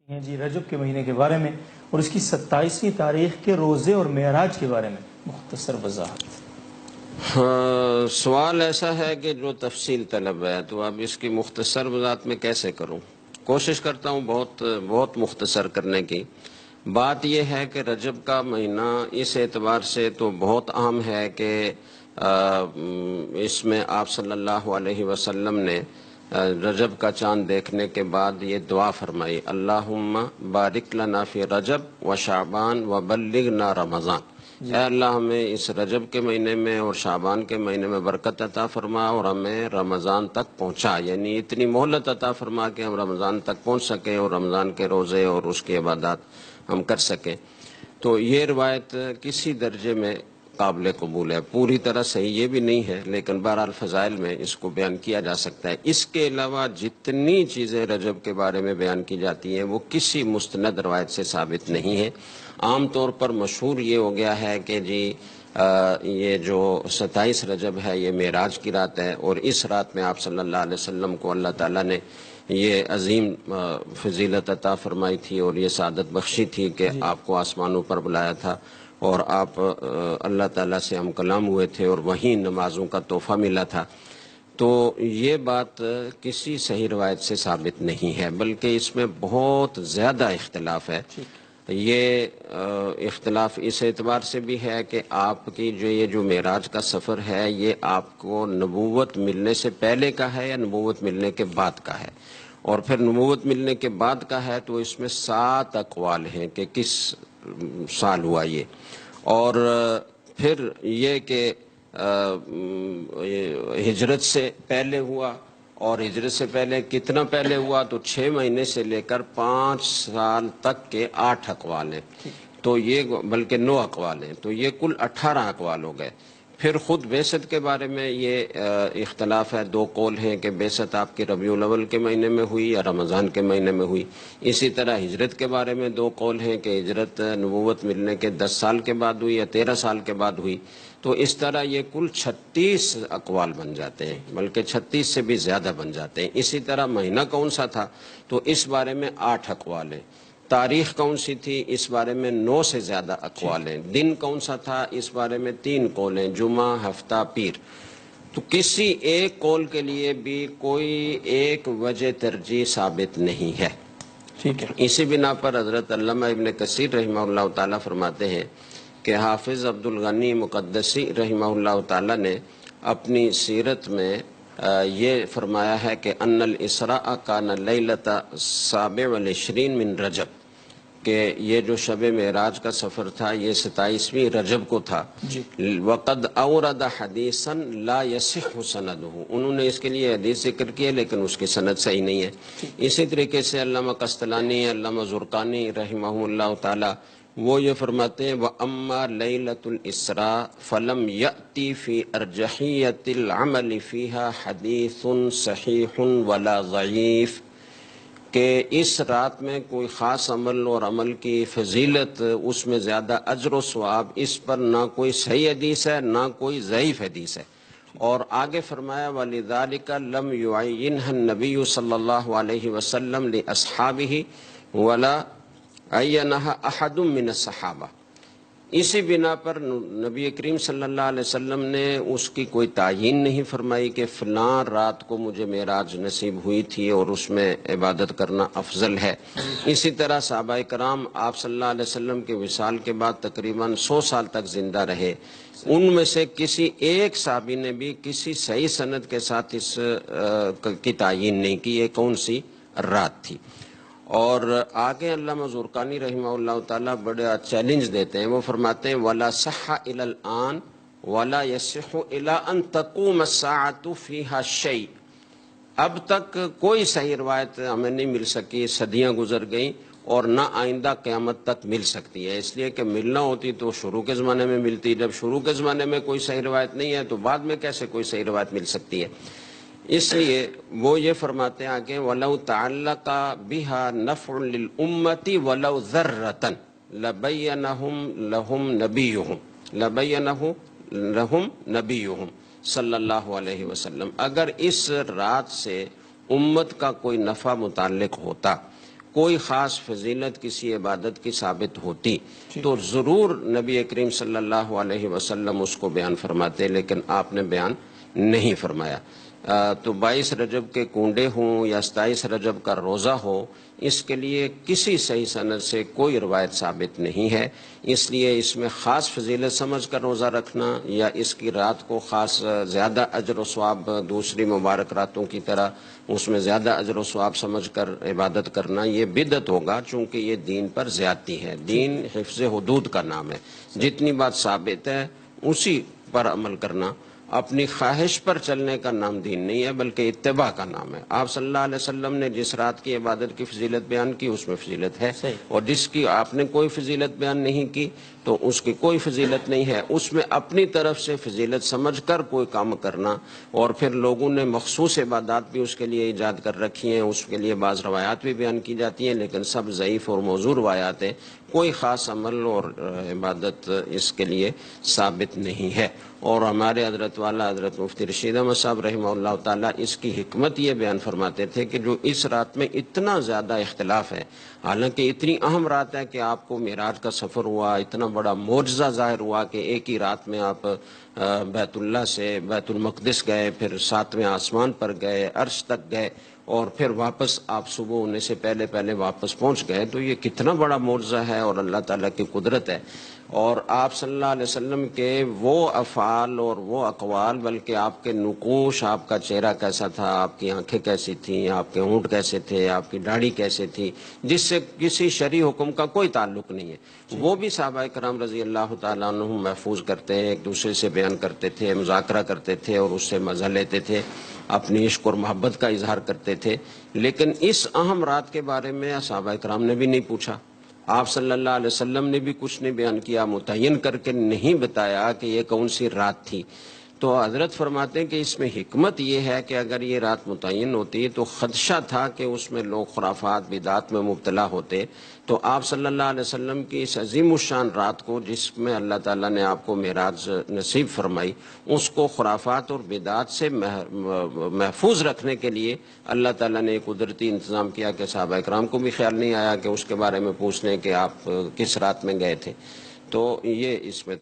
ہیں جی رجب کے مہینے کے بارے میں اور اس کی 27ویں تاریخ کے روزے اور معراج کے بارے میں مختصر وضاحت۔ ہاں، سوال ایسا ہے کہ جو تفصیل طلب ہے، تو اب اس کی مختصر وضاحت میں کیسے کروں؟ کوشش کرتا ہوں بہت مختصر کرنے کی۔ بات یہ ہے کہ رجب کا مہینہ اس اعتبار سے تو بہت اہم ہے کہ اس میں آپ صلی اللہ علیہ وسلم نے رجب کا چاند دیکھنے کے بعد یہ دعا فرمائی، اللہم بارک لنا فی رجب و شعبان و بلغنا رمضان۔ اے اللہ ہمیں اس رجب کے مہینے میں اور شعبان کے مہینے میں برکت عطا فرما اور ہمیں رمضان تک پہنچا، یعنی اتنی مہلت عطا فرما کہ ہم رمضان تک پہنچ سکیں اور رمضان کے روزے اور اس کی عبادات ہم کر سکیں۔ تو یہ روایت کسی درجے میں قابل قبول ہے، پوری طرح صحیح یہ بھی نہیں ہے، لیکن بہرحال فضائل میں اس کو بیان کیا جا سکتا ہے۔ اس کے علاوہ جتنی چیزیں رجب کے بارے میں بیان کی جاتی ہیں وہ کسی مستند روایت سے ثابت نہیں ہے۔ عام طور پر مشہور یہ ہو گیا ہے کہ جی یہ جو 27 رجب ہے یہ معراج کی رات ہے، اور اس رات میں آپ صلی اللہ علیہ وسلم کو اللہ تعالیٰ نے یہ عظیم فضیلت عطا فرمائی تھی اور یہ سعادت بخشی تھی کہ آپ کو آسمانوں پر بلایا تھا اور آپ اللہ تعالیٰ سے ہم کلام ہوئے تھے اور وہیں نمازوں کا تحفہ ملا تھا۔ تو یہ بات کسی صحیح روایت سے ثابت نہیں ہے، بلکہ اس میں بہت زیادہ اختلاف ہے۔ یہ اختلاف اس اعتبار سے بھی ہے کہ آپ کی یہ جو معراج کا سفر ہے یہ آپ کو نبوت ملنے سے پہلے کا ہے یا نبوت ملنے کے بعد کا ہے، اور پھر نبوت ملنے کے بعد کا ہے تو اس میں 7 اقوال ہیں کہ کس سال ہوا یہ، اور پھر یہ کہ ہجرت سے پہلے ہوا، اور ہجرت سے پہلے کتنا پہلے ہوا تو 6 مہینے سے لے کر 5 سال تک کے 8 اقوال ہیں، تو یہ بلکہ 9 اقوال ہیں، تو یہ کل 18 اقوال ہو گئے۔ پھر خود بعثت کے بارے میں یہ اختلاف ہے، 2 قول ہیں کہ بعثت آپ کی ربیع الاول کے مہینے میں ہوئی یا رمضان کے مہینے میں ہوئی۔ اسی طرح ہجرت کے بارے میں 2 قول ہیں کہ ہجرت نبوت ملنے کے 10 سال کے بعد ہوئی یا 13 سال کے بعد ہوئی۔ تو اس طرح یہ کل 36 اقوال بن جاتے ہیں، بلکہ 36 سے بھی زیادہ بن جاتے ہیں۔ اسی طرح مہینہ کون سا تھا تو اس بارے میں 8 اقوال ہیں، تاریخ کون سی تھی اس بارے میں 9 سے زیادہ اقوال ہیں، دن کون سا تھا اس بارے میں 3 قول ہیں، جمعہ، ہفتہ، پیر۔ تو کسی ایک قول کے لیے بھی کوئی ایک وجہ ترجیح ثابت نہیں ہے۔ اسی بنا پر حضرت علامہ ابن کثیر رحمہ اللہ تعالیٰ فرماتے ہیں کہ حافظ عبد الغنی مقدسی رحمہ اللہ تعالیٰ نے اپنی سیرت میں یہ فرمایا ہے کہ ان الاسراء کان لیلۃ 27 من رجب، کہ یہ جو شب معراج کا سفر تھا یہ 27ویں رجب کو تھا۔ وقد اورد حدیثا لا یصح سندہ، انہوں نے اس کے لیے حدیث ذکر کی ہے لیکن اس کی سند صحیح نہیں ہے۔ اسی طریقے سے علامہ قسطلانی، علامہ زرقانی رحمہ اللہ تعالی وہ یہ فرماتے ہیں وَأَمَّا لَيْلَةُ الْإِسْرَاءِ فَلَمْ يَأْتِ فِي أَرْجَحِيَّةِ الْعَمَلِ فِيهَا حَدِيثٌ صَحِيحٌ وَلَا ضَعِيفٌ، کہ اس رات میں کوئی خاص عمل اور عمل کی فضیلت، اس میں زیادہ اجر و ثواب، اس پر نہ کوئی صحیح حدیث ہے نہ کوئی ضعیف حدیث ہے۔ اور آگے فرمایا وَلِذَلِكَ لَمْ يُعَيِّنْهَا النَّبِيُّ صلی اللہ علیہ وسلم لِأَصْحَابِهِ وَلَا عَيَّنَهَا أَحَدٌ مِّنَ الصَّحَابَةِ، اسی بنا پر نبی کریم صلی اللہ علیہ وسلم نے اس کی کوئی تعیین نہیں فرمائی کہ فلاں رات کو مجھے معراج نصیب ہوئی تھی اور اس میں عبادت کرنا افضل ہے۔ اسی طرح صحابہ کرام آپ صلی اللہ علیہ وسلم کے وصال کے بعد تقریباً 100 سال تک زندہ رہے، ان میں سے کسی ایک صحابی نے بھی کسی صحیح سند کے ساتھ اس کی تعیین نہیں کی یہ کون سی رات تھی۔ اور آگے علامہ زرقانی رحمہ اللہ تعالیٰ بڑا چیلنج دیتے ہیں، وہ فرماتے ہیں وَلَا صَحَّ إِلَى الْآن وَلَا يَصِحُّ إِلَىٰ أَن تَقُومَ السَّاعَةُ فِيهَا شَيْءٌ، اب تک کوئی صحیح روایت ہمیں نہیں مل سکی، صدیاں گزر گئیں اور نہ آئندہ قیامت تک مل سکتی ہے، اس لیے کہ ملنا ہوتی تو شروع کے زمانے میں ملتی، جب شروع کے زمانے میں کوئی صحیح روایت نہیں ہے تو بعد میں کیسے کوئی صحیح روایت مل سکتی ہے۔ اس لیے وہ یہ فرماتے ہیں کہ وَلَوْ تَعَلَّقَ بِهَا نَفْعٌ لِلْأُمَّةِ وَلَوْ ذَرَّةً لَبَيَّنَهُمْ لَهُمْ نَبِيُّهُمْ صلی اللہ علیہ وسلم، اگر اس رات سے امت کا کوئی نفع متعلق ہوتا، کوئی خاص فضیلت کسی عبادت کی ثابت ہوتی تو ضرور نبی کریم صلی اللہ علیہ وسلم اس کو بیان فرماتے، لیکن آپ نے بیان نہیں فرمایا۔ تو 22 رجب کے کنڈے ہوں یا 27 رجب کا روزہ ہو، اس کے لیے کسی صحیح سند سے کوئی روایت ثابت نہیں ہے، اس لیے اس میں خاص فضیلت سمجھ کر روزہ رکھنا یا اس کی رات کو خاص زیادہ اجر و ثواب دوسری مبارک راتوں کی طرح اس میں زیادہ اجر و ثواب سمجھ کر عبادت کرنا یہ بدعت ہوگا، چونکہ یہ دین پر زیادتی ہے۔ دین حفظ حدود کا نام ہے، جتنی بات ثابت ہے اسی پر عمل کرنا، اپنی خواہش پر چلنے کا نام دین نہیں ہے بلکہ اتباع کا نام ہے۔ آپ صلی اللہ علیہ وسلم نے جس رات کی عبادت کی فضیلت بیان کی اس میں فضیلت ہے، اور جس کی آپ نے کوئی فضیلت بیان نہیں کی تو اس کی کوئی فضیلت نہیں ہے۔ اس میں اپنی طرف سے فضیلت سمجھ کر کوئی کام کرنا، اور پھر لوگوں نے مخصوص عبادات بھی اس کے لیے ایجاد کر رکھی ہیں، اس کے لیے بعض روایات بھی بیان کی جاتی ہیں، لیکن سب ضعیف اور موضوع روایات ہیں، کوئی خاص عمل اور عبادت اس کے لیے ثابت نہیں ہے۔ اور ہمارے حضرت والا حضرت مفتی رشید احمد صاحب رحمہ اللہ تعالیٰ اس کی حکمت یہ بیان فرماتے تھے کہ جو اس رات میں اتنا زیادہ اختلاف ہے، حالانکہ اتنی اہم رات ہے کہ آپ کو معراج کا سفر ہوا، اتنا بڑا معجزہ ظاہر ہوا کہ ایک ہی رات میں آپ بیت اللہ سے بیت المقدس گئے، پھر 7ویں آسمان پر گئے، عرش تک گئے، اور پھر واپس آپ صبح ہونے سے پہلے واپس پہنچ گئے، تو یہ کتنا بڑا معجزہ ہے اور اللہ تعالیٰ کی قدرت ہے۔ اور آپ صلی اللہ علیہ وسلم کے وہ افعال اور وہ اقوال، بلکہ آپ کے نقوش، آپ کا چہرہ کیسا تھا، آپ کی آنکھیں کیسی تھیں، آپ کے ہونٹ کیسے تھے، آپ کی داڑھی کیسے تھی، جس سے کسی شرعی حکم کا کوئی تعلق نہیں ہے، وہ بھی صحابہ کرام رضی اللہ تعالیٰ عنہ محفوظ کرتے ہیں، ایک دوسرے سے بیان کرتے تھے، مذاکرہ کرتے تھے اور اس سے مزہ لیتے تھے، اپنی عشق اور محبت کا اظہار کرتے تھے۔ لیکن اس اہم رات کے بارے میں صحابہ کرام نے بھی نہیں پوچھا، آپ صلی اللہ علیہ وسلم نے بھی کچھ نہیں بیان کیا، متعین کر کے نہیں بتایا کہ یہ کون سی رات تھی۔ تو حضرت فرماتے ہیں کہ اس میں حکمت یہ ہے کہ اگر یہ رات متعین ہوتی تو خدشہ تھا کہ اس میں لوگ خرافات بدعات میں مبتلا ہوتے، تو آپ صلی اللہ علیہ وسلم کی اس عظیم الشان رات کو جس میں اللہ تعالیٰ نے آپ کو معراج نصیب فرمائی، اس کو خرافات اور بدعات سے محفوظ رکھنے کے لیے اللہ تعالیٰ نے ایک قدرتی انتظام کیا کہ صحابہ کرام کو بھی خیال نہیں آیا کہ اس کے بارے میں پوچھ لیں کہ آپ کس رات میں گئے تھے۔ تو یہ اس میں